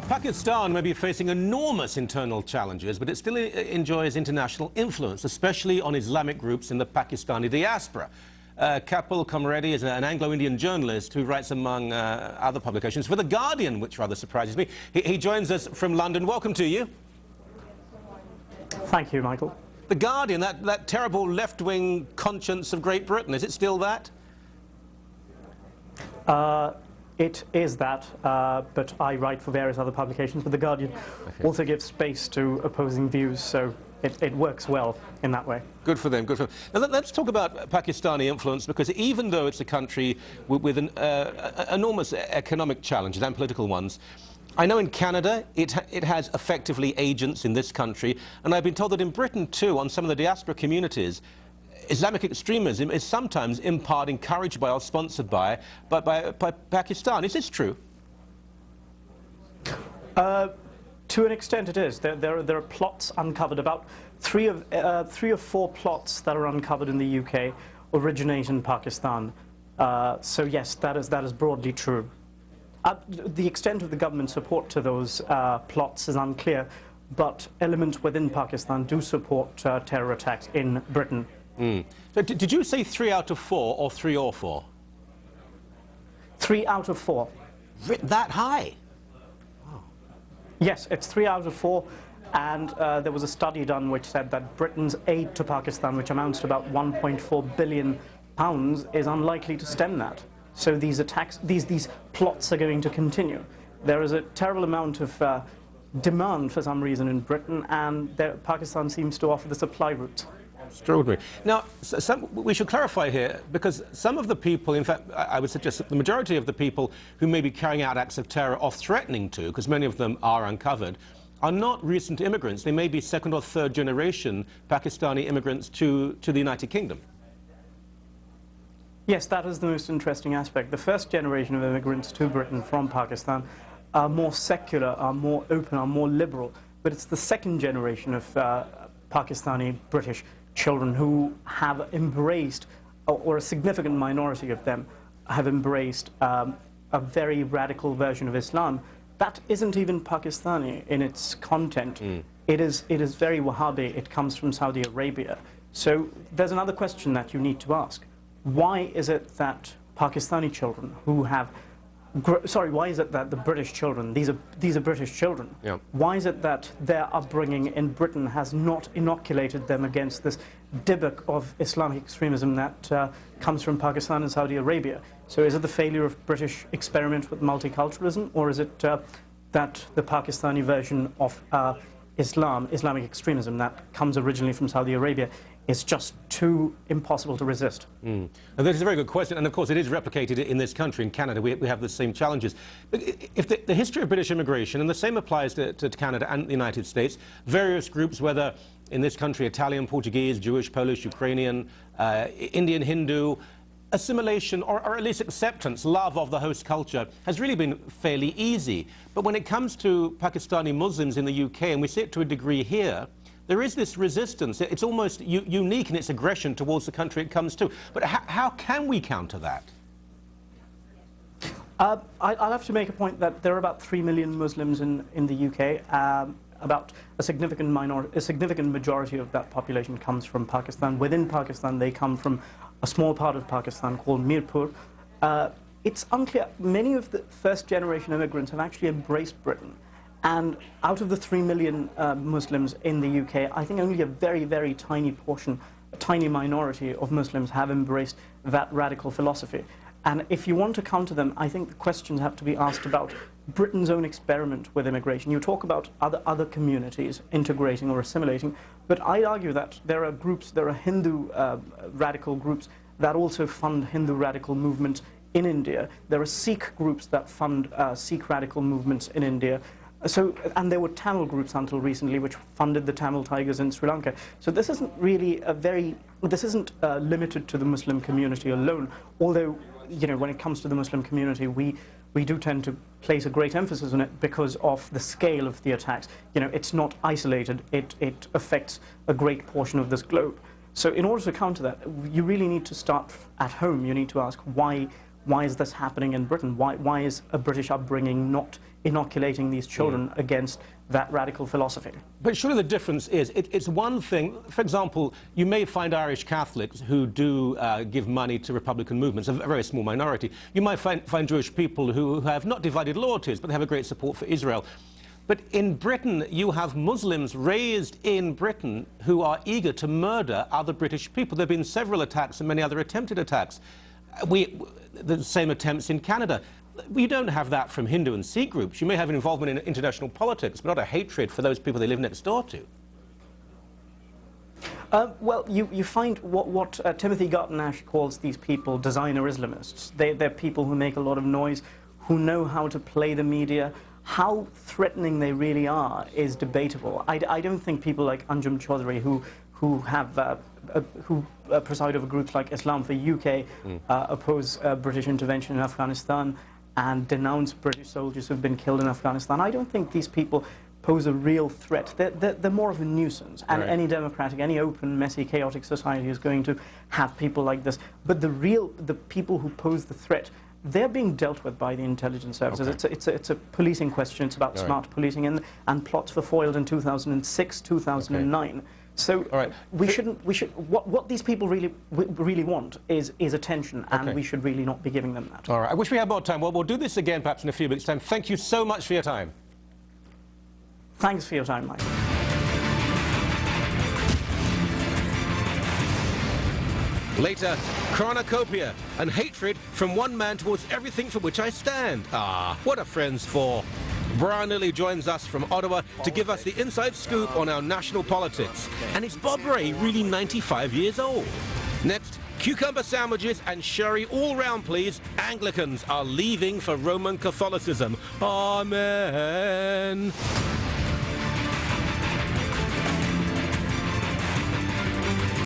Pakistan may be facing enormous internal challenges, but it still enjoys international influence, especially on Islamic groups in the Pakistani diaspora. Kapil Komireddi is an Anglo-Indian journalist who writes, among other publications, for The Guardian, which rather surprises me. He joins us from London. Welcome to you. Thank you, Michael. The Guardian, that terrible left-wing conscience of Great Britain, is it still that? It is that, but I write for various other publications. But The Guardian also gives space to opposing views, so it works well in that way. Good for them, good for them. Now let's talk about Pakistani influence, because even though it's a country with an enormous economic challenges and political ones, I know in Canada it has effectively agents in this country, and I've been told that in Britain too, on some of the diaspora communities, Islamic extremism is sometimes in part encouraged by or sponsored by Pakistan. Is this true? To an extent it is. There are plots uncovered. About three or four plots that are uncovered in the UK originate in Pakistan. So yes, that is broadly true. The extent of the government support to those plots is unclear, but elements within Pakistan do support terror attacks in Britain. So did you say 3 out of 4 or 3 or 4? 3 out of 4. That high? Oh. Yes, it's 3 out of 4, and there was a study done which said that Britain's aid to Pakistan, which amounts to about £1.4 billion, is unlikely to stem that. So these attacks, these plots are going to continue. There is a terrible amount of demand for some reason in Britain, and Pakistan seems to offer the supply route. Extraordinary. Now, we should clarify here, because some of the people, in fact, I would suggest that the majority of the people who may be carrying out acts of terror or threatening to, because many of them are uncovered, are not recent immigrants. They may be second or third generation Pakistani immigrants to the United Kingdom. Yes, that is the most interesting aspect. The first generation of immigrants to Britain from Pakistan are more secular, are more open, are more liberal. But it's the second generation of Pakistani British children who have embraced, or a significant minority of them, have embraced a very radical version of Islam that isn't even Pakistani in its content. It is very Wahhabi. It comes from Saudi Arabia. So there's another question that you need to ask. Why is it that Pakistani children who have why is it that the British children, these are British children, why is it that their upbringing in Britain has not inoculated them against this dibuk of Islamic extremism that comes from Pakistan and Saudi Arabia? So is it the failure of British experiment with multiculturalism, or is it that the Pakistani version of Islamic extremism that comes originally from Saudi Arabia is just too impossible to resist? And that is a very good question, and of course it is replicated in this country. In Canada we have the same challenges. But if the history of British immigration, and the same applies to Canada and the United States, various groups, whether in this country Italian, Portuguese, Jewish, Polish, Ukrainian, Indian, Hindu, assimilation, or at least acceptance, love of the host culture, has really been fairly easy. But when it comes to Pakistani Muslims in the UK, and we see it to a degree here, there is this resistance. It's almost unique in its aggression towards the country it comes to. But how can we counter that? I'll have to make a point that there are about 3 million Muslims in the UK. About a significant majority of that population comes from Pakistan. Within Pakistan, they come from a small part of Pakistan called Mirpur. It's unclear. Many of the first-generation immigrants have actually embraced Britain. And out of the 3 million Muslims in the UK, I think only a very, very tiny portion, a tiny minority of Muslims have embraced that radical philosophy. And if you want to counter them, I think the questions have to be asked about Britain's own experiment with immigration. You talk about other communities integrating or assimilating, but I argue that there are Hindu radical groups that also fund Hindu radical movements in India. There are Sikh groups that fund Sikh radical movements in India. And there were Tamil groups until recently which funded the Tamil Tigers in Sri Lanka. So this isn't really limited to the Muslim community alone, although, you know, when it comes to the Muslim community, we do tend to place a great emphasis on it because of the scale of the attacks. You know, it's not isolated, it affects a great portion of this globe. So in order to counter that, you really need to start at home. You need to ask why is this happening in Britain? Why is a British upbringing not inoculating these children against that radical philosophy. But surely the difference is, it's one thing, for example, you may find Irish Catholics who do give money to Republican movements, a very small minority. You might find Jewish people who have not divided loyalties, but they have a great support for Israel. But in Britain, you have Muslims raised in Britain who are eager to murder other British people. There have been several attacks and many other attempted attacks. The same attempts in Canada. We don't have that from Hindu and Sikh groups. You may have an involvement in international politics, but not a hatred for those people they live next door to. Well, you find what Timothy Garton-Ash calls these people designer Islamists. They're people who make a lot of noise, who know how to play the media. How threatening they really are is debatable. I don't think people like Anjum Chaudhry, who preside over groups like Islam for UK, oppose British intervention in Afghanistan and denounce British soldiers who've been killed in Afghanistan. I don't think these people pose a real threat. They're more of a nuisance. And right. any democratic, any open, messy, chaotic society is going to have people like this. But the people who pose the threat, they're being dealt with by the intelligence services. Okay. It's a policing question. It's about smart policing and plots were foiled in 2006, 2009. Okay. So what these people really want is attention, and we should really not be giving them that. All right. I wish we had more time. Well, we'll do this again perhaps in a few weeks' time. Thank you so much for your time. Thanks for your time, Mike. Later, cornucopia and hatred from one man towards everything for which I stand. Ah, what are friends for? Brian Lilly joins us from Ottawa to give us the inside scoop on our national politics. And is Bob Ray really 95 years old? Next, cucumber sandwiches and sherry all round, please. Anglicans are leaving for Roman Catholicism. Amen.